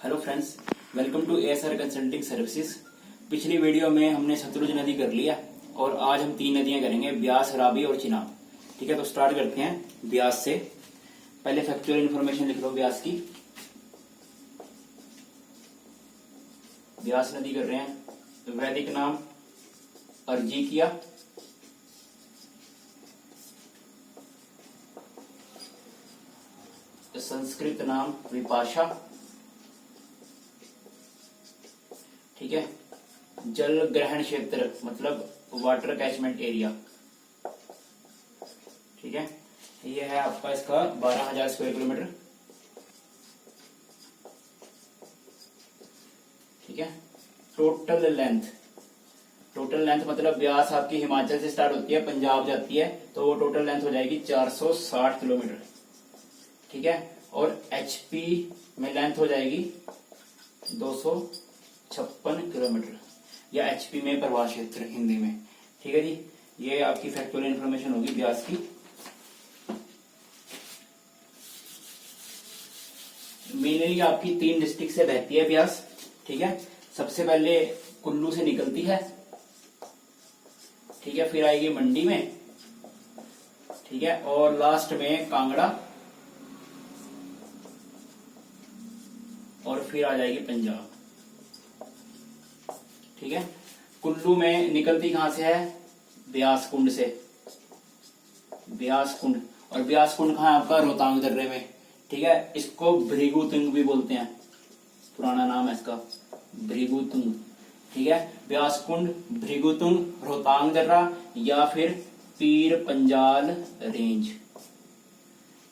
Hello friends, welcome to ASR consulting services. पिछली video में हमने सतलुज नदी कर लिया और आज हम 3 नदियां करेंगे, ब्यास, रावी और चिनाब। ठीक है, तो स्टार्ट करते हैं ब्यास से। पहले फैक्चुअल इन्फॉर्मेशन लिख लो ब्यास की। ब्यास नदी कर रहे हैं, वैदिक नाम अर्जिकिया, संस्कृत नाम विपाशा। ठीक है, जल ग्रहण क्षेत्र मतलब वाटर कैचमेंट एरिया। ठीक है, ये है आपका इसका 12,000 स्क्वायर किलोमीटर। ठीक है, टोटल लेंथ मतलब ब्यास आपकी हिमाचल से स्टार्ट होती है, पंजाब जाती है, तो वो टोटल लेंथ हो जाएगी 460 किलोमीटर। ठीक है, और एचपी में लेंथ हो जाएगी 256 किलोमीटर, या एचपी में प्रवाह क्षेत्र हिंदी में। ठीक है जी, ये आपकी फैक्चुअल इन्फॉर्मेशन होगी ब्यास की। मेनली आपकी 3 डिस्ट्रिक्ट से बहती है ब्यास। ठीक है, सबसे पहले कुल्लू से निकलती है। ठीक है, फिर आएगी मंडी में। ठीक है, और लास्ट में कांगड़ा, और फिर आ जाएगी पंजाब। ठीक है, कुल्लू में निकलती कहां से है? ब्यास कुंड से। ब्यास कुंड, और ब्यास कुंड कहां है आपका? रोहतांग दर्रे में। ठीक है, इसको भृगुतुंग भी बोलते हैं, पुराना नाम है इसका भृगुतुंग। ठीक है, ब्यास कुंड, भृगुतुंग, रोहतांग दर्रा, या फिर पीर पंजाल रेंज।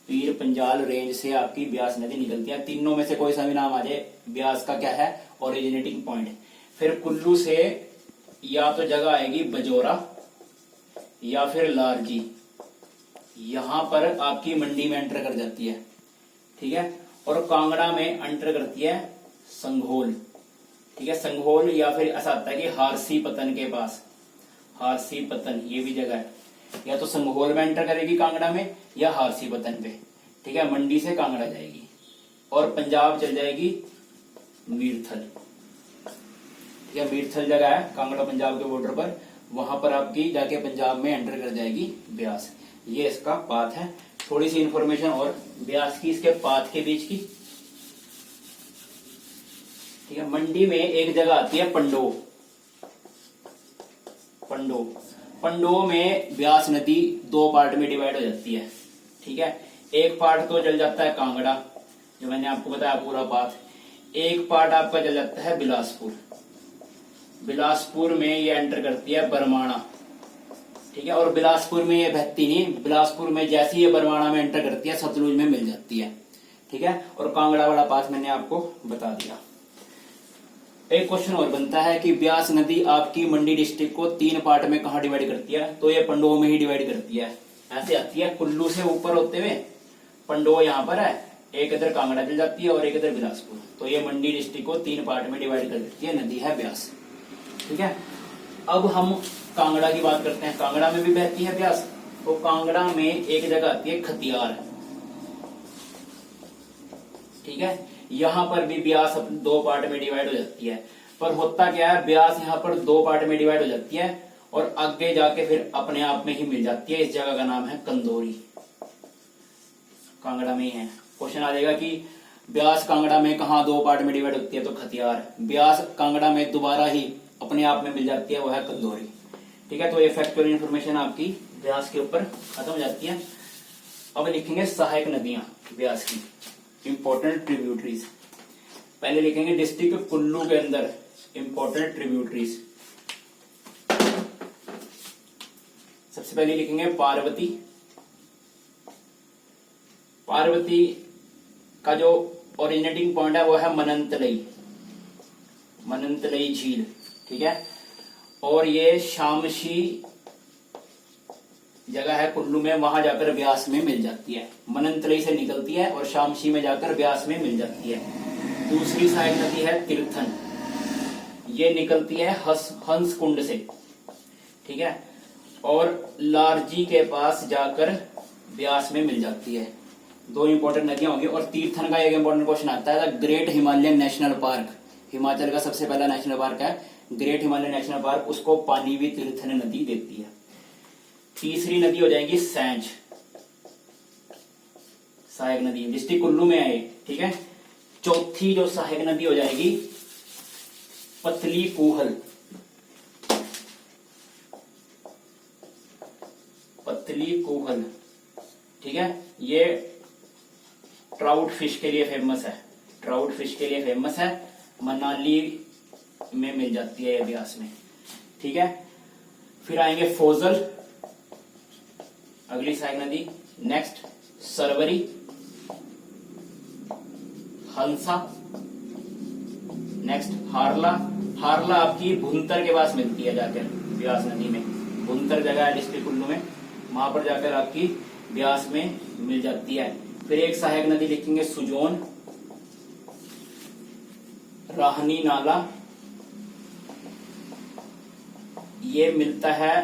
पीर पंजाल रेंज से आपकी ब्यास नदी निकलती है। तीनों में से कोई सा भी नाम आ जाए, ब्यास का क्या है? Originating point. फिर कुल्लू से या तो जगह आएगी बजोरा या फिर लारजी, यहां पर आपकी मंडी में एंटर कर जाती है। ठीक है, और कांगड़ा में एंटर करती है संघोल। ठीक है, संघोल, या फिर ऐसा आता है कि हारसी पतन के पास, हारसी पतन ये भी जगह है। या तो संघोल में एंटर करेगी कांगड़ा में, या हारसी पतन पे। ठीक है, मंडी से कांगड़ा जाएगी और पंजाब चल जाएगी मीरथल। ठीक है, मीरथल जगह है कांगड़ा पंजाब के बॉर्डर पर, वहां पर आपकी जाके पंजाब में एंटर कर जाएगी ब्यास। ये इसका पाथ है। थोड़ी सी इंफॉर्मेशन और ब्यास की, इसके पाथ के बीच की। ठीक है, मंडी में एक जगह आती है पंडो। पंडो में ब्यास नदी 2 पार्ट में डिवाइड हो जाती है। ठीक है, एक पार्ट तो चल जाता है कांगड़ा, जो मैंने आपको बताया पूरा पाथ। एक पार्ट आपका चल जाता है बिलासपुर। बिलासपुर में ये एंटर करती है बरमाणा। ठीक है, और बिलासपुर में ये बहती नहीं, बिलासपुर में जैसी ये बरमाणा में एंटर करती है सतलुज में मिल जाती है। ठीक है, और कांगड़ा वाला पाथ मैंने आपको बता दिया। एक क्वेश्चन और बनता है कि ब्यास नदी आपकी मंडी डिस्ट्रिक्ट को 3 पार्ट में कहां डिवाइड करती है? तो ये पंडो में ही डिवाइड करती है। ऐसे आती है कुल्लू से ऊपर होते हुए, पंडो यहाँ पर है, एक इधर कांगड़ा चल जाती है और एक इधर बिलासपुर। तो ये मंडी डिस्ट्रिक्ट को 3 पार्ट में डिवाइड कर देती है, नदी है ब्यास। ठीक है, अब हम कांगड़ा की बात करते हैं। कांगड़ा में भी बहती है ब्यास। तो कांगड़ा में एक जगह आती है खतियार। ठीक है, यहां पर भी ब्यास 2 पार्ट में डिवाइड हो जाती है। पर होता क्या है, ब्यास यहां पर 2 पार्ट में डिवाइड हो जाती है और आगे जाके फिर अपने आप में ही मिल जाती है। इस जगह का नाम है कंदोरी, कांगड़ा में ही है। क्वेश्चन आ जाएगा कि ब्यास कांगड़ा में कहा 2 पार्ट में डिवाइड होती है? तो खतियार। ब्यास कांगड़ा में दोबारा ही अपने आप में मिल जाती है, वो है कंदोरी। ठीक है, तो ये फैक्चुअल इन्फॉर्मेशन आपकी ब्यास के ऊपर खत्म हो जाती है। अब लिखेंगे सहायक नदियां ब्यास की, इंपॉर्टेंट ट्रिब्यूटरीज। पहले लिखेंगे डिस्ट्रिक्ट कुल्लू के अंदर इंपॉर्टेंट ट्रिब्यूटरीज। सबसे पहले लिखेंगे पार्वती। पार्वती का जो ओरिजिनेटिंग पॉइंट है वो है मनंतलई, मनंतलई झील। ठीक है, और ये शामशी जगह है कुल्लू में, वहां जाकर ब्यास में मिल जाती है। मनंतलई से निकलती है और शामशी में जाकर ब्यास में मिल जाती है। दूसरी सहायक नदी है तीर्थन, ये निकलती है हंस कुंड से। ठीक है, और लारजी के पास जाकर ब्यास में मिल जाती है। दो इंपॉर्टेंट नदियां होंगी। और तीर्थन का एक इंपॉर्टेंट क्वेश्चन आता है, the great Himalayan national park, Himachal का सबसे पहला नेशनल पार्क है ग्रेट हिमालयन नेशनल पार्क, उसको पानी भी तीर्थन नदी देती है। तीसरी नदी हो जाएगी सैंज, सहायक नदी, डिस्ट्रिक्ट कुल्लू में है, ठीक है। चौथी जो सहायक नदी हो जाएगी पतली कूहल, पतली कूहल, ठीक है। ये ट्राउट फिश के लिए फेमस है, ट्राउट फिश के लिए फेमस है, मनाली में मिल जाती है ब्यास में, ठीक है। फिर आएंगे फोजल, अगली सहायक नदी। नेक्स्ट सरवरी, हंसा, नेक्स्ट हारला, हारला आपकी भुंतर के पास मिलती है जाकर ब्यास नदी में, भुंतर जगह है डिस्ट्रिक्ट कुल्लू में, वहां पर जाकर आपकी ब्यास में मिल जाती है। फिर एक सहायक नदी लिखेंगे सुजोन, राहनी नाला, ये मिलता है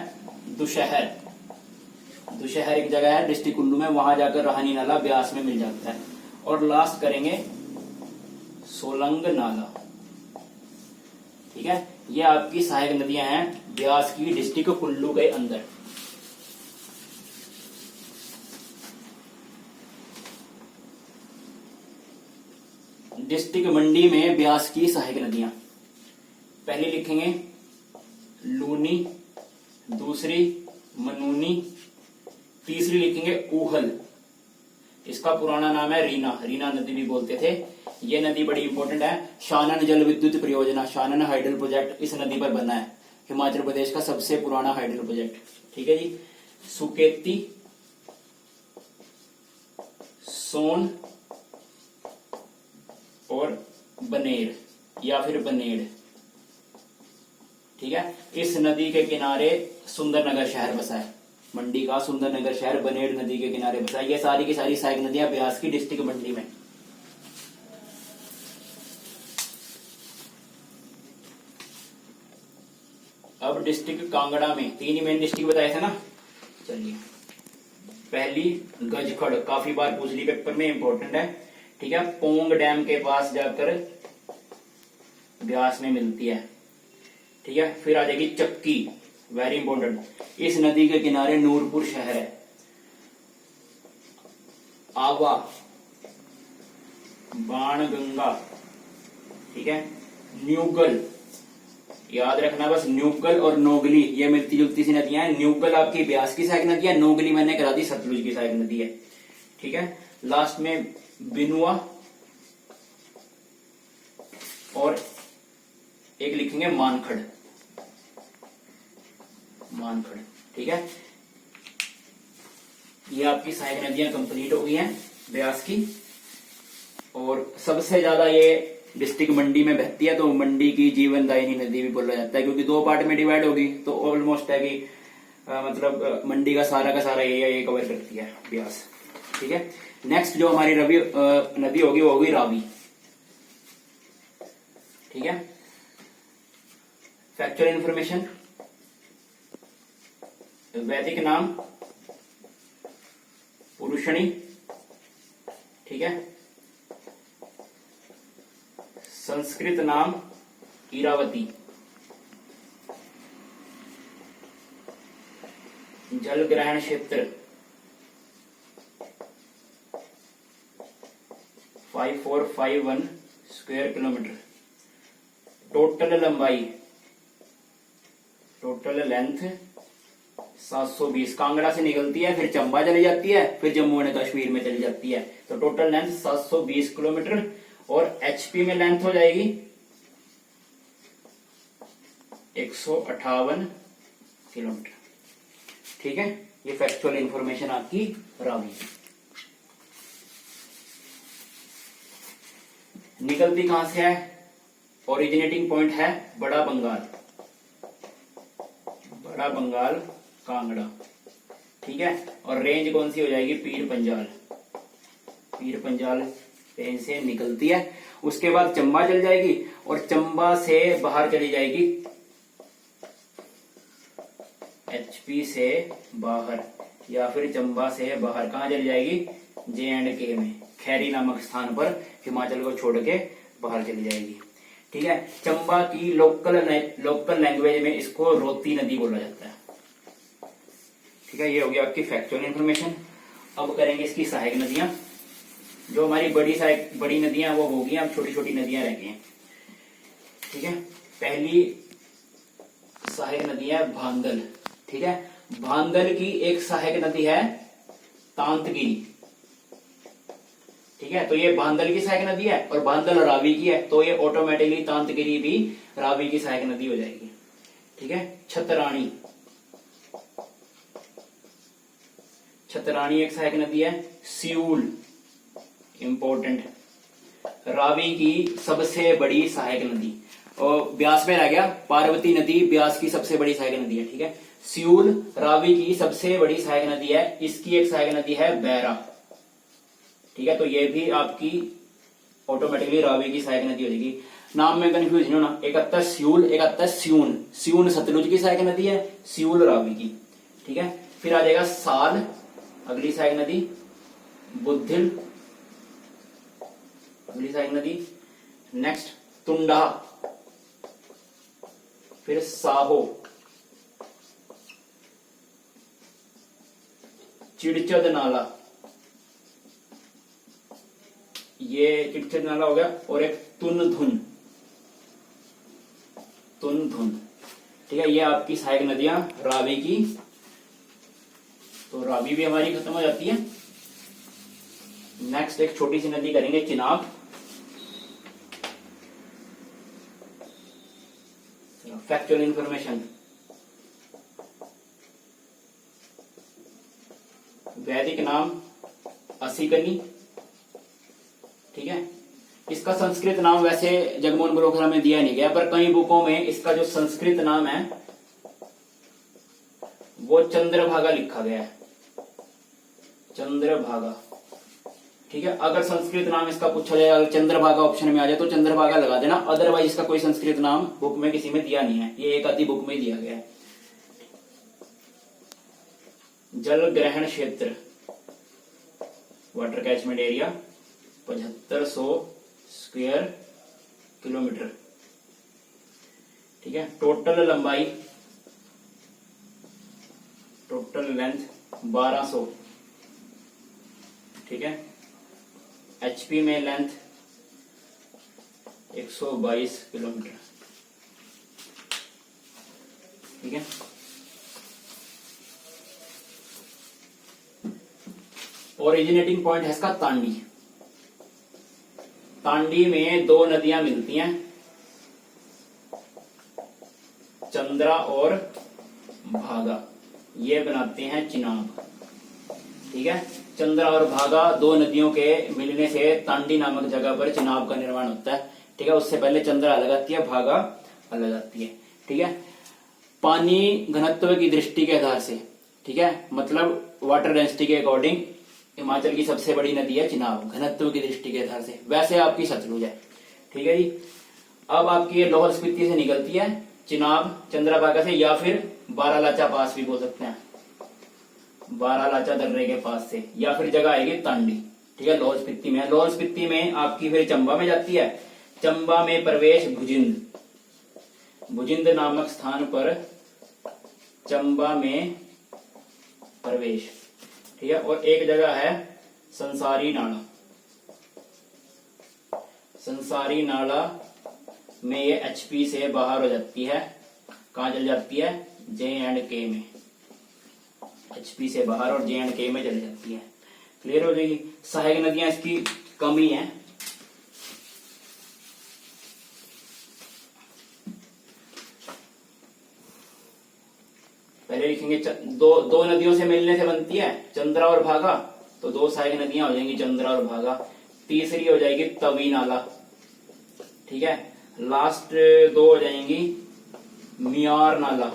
दुशहर, दुशहर एक जगह है डिस्ट्रिक्ट कुल्लू में, वहां जाकर राहनी नाला ब्यास में मिल जाता है। और लास्ट करेंगे सोलंग नाला, ठीक है। ये आपकी सहायक नदियां हैं ब्यास की डिस्ट्रिक्ट कुल्लू के अंदर। डिस्ट्रिक्ट मंडी में ब्यास की सहायक नदियां, पहली लिखेंगे लूनी, दूसरी मनूनी, तीसरी लिखेंगे ऊहल, इसका पुराना नाम है रीना, रीना नदी भी बोलते थे। ये नदी बड़ी इंपॉर्टेंट है, शानन जल विद्युत परियोजना, शानन हाइडल प्रोजेक्ट इस नदी पर बना है, हिमाचल प्रदेश का सबसे पुराना हाइडल प्रोजेक्ट, ठीक है जी। सुकेती, सोन और बनेर या फिर बनेड़, ठीक है। इस नदी के किनारे सुंदरनगर शहर बसा है, मंडी का सुंदरनगर शहर बनेड़ नदी के किनारे बसा है। ये सारी की सारी सहायक नदियां ब्यास की डिस्ट्रिक्ट मंडी में। अब डिस्ट्रिक्ट कांगड़ा में तीन ही मेन डिस्ट्रिक्ट बताए थे ना, चलिए। पहली गजखड़, काफी बार पूछ ली पेपर में, इंपॉर्टेंट है, ठीक है। पोंग डैम के पास जाकर ब्यास में मिलती है, ठीक है। फिर आ जाएगी चक्की, वेरी इंपॉर्टेंट, इस नदी के किनारे नूरपुर शहर है। आवा, बाणगंगा, ठीक है। न्यूगल, याद रखना बस, न्यूगल और नोगली ये मिलती जुलती सी नदियां हैं। न्यूगल आपकी ब्यास की सहायक नदी है, नोगली मैंने करा दी सतलुज की सहायक नदी है, ठीक है। लास्ट में बिनुआ और एक लिखेंगे मानखड़, मानखड़, ठीक है। ये आपकी सहायक नदियां कंप्लीट हो गई हैं ब्यास की। और सबसे ज्यादा ये डिस्ट्रिक्ट मंडी में बहती है, तो मंडी की जीवनदायिनी नदी भी बोला जाता है, क्योंकि दो पार्ट में डिवाइड होगी, तो ऑलमोस्ट है कि मतलब मंडी का सारा एरिया ये कवर करती है ब्यास, ठीक है। नेक्स्ट जो हमारी नदी होगी वो होगी रावी, ठीक है। फैक्चुअल इंफॉर्मेशन, वैदिक नाम पुरुषणी, ठीक है। संस्कृत नाम इरावती, जल ग्रहण क्षेत्र 5451 स्क्वायर किलोमीटर, टोटल लंबाई, टोटल लेंथ 720, कांगड़ा से निकलती है, फिर चंबा चली जाती है, फिर जम्मू एंड कश्मीर में चली जाती है, तो टोटल लेंथ 720 किलोमीटर। और एचपी में लेंथ हो जाएगी 158 किलोमीटर, ठीक है। ये फैक्चुअल इंफॉर्मेशन आपकी रावी। निकलती कहां से है, ओरिजिनेटिंग पॉइंट है बड़ा बंगाल, बड़ा बंगाल कांगड़ा, ठीक है। और रेंज कौन सी हो जाएगी, पीर पंजाल, पीर पंजाल रेंज से निकलती है। उसके बाद चंबा चल जाएगी और चंबा से बाहर चली जाएगी, एचपी से बाहर या फिर चंबा से बाहर कहां चली जाएगी, J&K में खैरी नामक स्थान पर हिमाचल को छोड़ के बाहर चली जाएगी। ठीक है, चंबा की लोकल लैंग्वेज में इसको रोती नदी बोला जाता है। ठीक है, ये हो गया आपकी फैक्चुअल इन्फॉर्मेशन। अब करेंगे इसकी सहायक नदियां। जो हमारी बड़ी नदियां वो होगी, अब छोटी छोटी नदियां रह गई हैं। ठीक है, पहली सहायक नदी है भांदल। ठीक है, भांदल की एक सहायक नदी है तांतगिरी। ठीक है, तो ये भांदल की सहायक नदी है और भांदल रावी की है, तो ये ऑटोमेटिकली तांतगिरी भी रावी की सहायक नदी हो जाएगी। ठीक है, छतरानी एक सहायक नदी है। सियूल इंपॉर्टेंट, रावी की सबसे बड़ी सहायक नदी। और ब्यास में रह गया, पार्वती नदी ब्यास की सबसे बड़ी सहायक नदी है। ठीक है, सियूल रावी की सबसे बड़ी सहायक नदी है। इसकी एक सहायक नदी है बैरा। ठीक है, तो ये भी आपकी ऑटोमेटिकली रावी की सहायक नदी हो जाएगी। नाम में कंफ्यूज नहीं होना, एक आता है सियूल, एक आता है सियून। सियून सतलुज की सहायक नदी है, सियूल रावी की। ठीक है, फिर आ जाएगा साल, अगली सहायक नदी। बुद्धिल अगली सहायक नदी। नेक्स्ट तुंडा, फिर साहो, चिड़चद नाला, ये चिड़चद नाला हो गया। और एक तुनधुन। ठीक है, ये आपकी सहायक नदियां रावी की। तो रावी भी हमारी खत्म हो जाती है। नेक्स्ट एक छोटी सी नदी करेंगे चिनाब। फैक्चुअल इंफॉर्मेशन, वैदिक नाम असिकनी। ठीक है, इसका संस्कृत नाम वैसे जगमोहन ग्रोखरा में दिया नहीं गया, पर कई बुकों में इसका जो संस्कृत नाम है वो चंद्रभागा लिखा गया है, चंद्रभागा। ठीक है, अगर संस्कृत नाम इसका पूछा जाए, अगर चंद्रभागा ऑप्शन में आ जाए तो चंद्रभागा लगा देना, अदरवाइज इसका कोई संस्कृत नाम बुक में किसी में दिया नहीं है, ये एक आधी बुक में दिया गया है। जल ग्रहण क्षेत्र, water catchment area 7500 square kilometre. ठीक है, टोटल लंबाई, टोटल लेंथ 1200। ठीक है, एचपी में लेंथ 122 किलोमीटर। ठीक है, ओरिजिनेटिंग पॉइंट है इसका तांडी। तांडी में दो नदियां मिलती हैं, चंद्रा और भागा, ये बनाते हैं चिनाब। ठीक है, चंद्रा और भागा दो नदियों के मिलने से तांडी नामक जगह पर चिनाब का निर्माण होता है। ठीक है, उससे पहले चंद्रा अलग आती है, भागा अलग आती है। ठीक है, पानी घनत्व की दृष्टि के आधार से, ठीक है, मतलब वाटर डेंसिटी के अकॉर्डिंग हिमाचल की सबसे बड़ी नदी है चिनाब, घनत्व की दृष्टि के आधार से। वैसे आपकी सतलुज है। ठीक है जी, अब आपकी ये लाहौल स्पीति से निकलती है चिनाब चंद्रभागा से, या फिर बारालाचा पास भी बोल सकते हैं, बारालाचा दर्रे के पास से, या फिर जगह आएगी तांडी। ठीक है, लाहौल स्पीति में। लाहौल स्पीति में आपकी फिर चंबा में जाती है। चंबा में प्रवेश भुजिंद नामक स्थान पर चंबा में प्रवेश। ठीक है, और एक जगह है संसारी नाला। संसारी नाला में ये एचपी से बाहर हो जाती है। कहां चल जाती है? J&K में। एचपी से बाहर और J&K में चली जाती है। क्लियर हो जाएगी। सहायक नदियां इसकी कमी है। पहले लिखेंगे दो नदियों से मिलने से बनती है चंद्रा और भागा, तो दो सहायक नदियां हो जाएंगी चंद्रा और भागा। तीसरी हो जाएगी तवी नाला। ठीक है, लास्ट दो हो जाएंगी मियार नाला।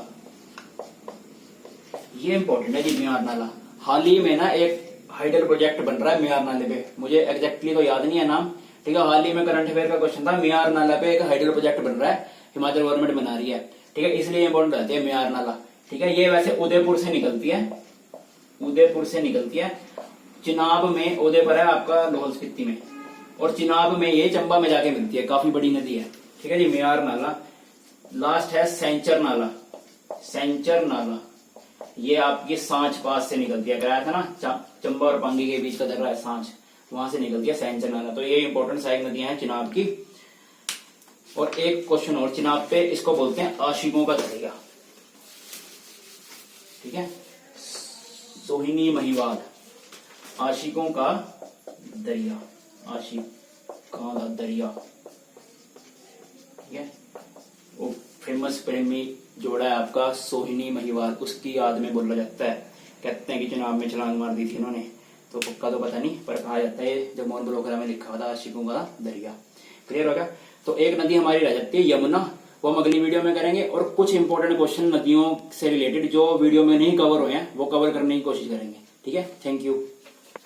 ये इंपॉर्टेंट है जी, मियार नाला। हाल ही में ना एक हाइडल प्रोजेक्ट बन रहा है मियार नाले पे, मुझे एग्जैक्टली तो याद नहीं है नाम। ठीक है, हाल ही में करंट अफेयर का क्वेश्चन था, मियार नाला पे एक हाइडल प्रोजेक्ट बन रहा है, हिमाचल गवर्नमेंट बना रही है। ठीक है, इसलिए इंपॉर्टेंट रहती है मियार नाला। ठीक है, ये वैसे उदयपुर से निकलती है, उदयपुर से निकलती है। चिनाब में ओदे पर है आपका लाहौल स्पीति में, और चिनाब में ये चंबा में जाके मिलती है, काफी बड़ी नदी है। ठीक है जी, मेयार नाला। लास्ट है सेंचर नाला। सेंचर नाला ये आपकी सांच पास से निकलती है, कराया था ना चंबा और पांगी के बीच का दर्रा है सांच, वहां से निकलती है सेंचर नाला। तो ये इंपॉर्टेंट सहायक नदियां हैं चिनाब की। और एक क्वेश्चन और चिनाब पे, इसको बोलते हैं आशिकों का दरिया। ठीक है, सोहिनी महिवाल, आशिकों का दरिया, आशिकों का दरिया। ठीक है, वो फेमस प्रेमी जोड़ा है आपका सोहिनी महिवाल, उसकी याद में बोला जाता है। कहते हैं कि चिनाब में छलांग मार दी थी इन्होंने, तो पक्का तो पता नहीं, पर कहा जाता है जब मोहन बलोकरा में लिखा हुआ था आशिकों का दरिया। क्लियर हो गया। तो एक नदी हमारी रह जाती है यमुना, वो हम अगली वीडियो में करेंगे। और कुछ इंपॉर्टेंट क्वेश्चन नदियों से रिलेटेड जो वीडियो में नहीं कवर हुए हैं वो कवर करने की कोशिश करेंगे। ठीक है, थैंक यू।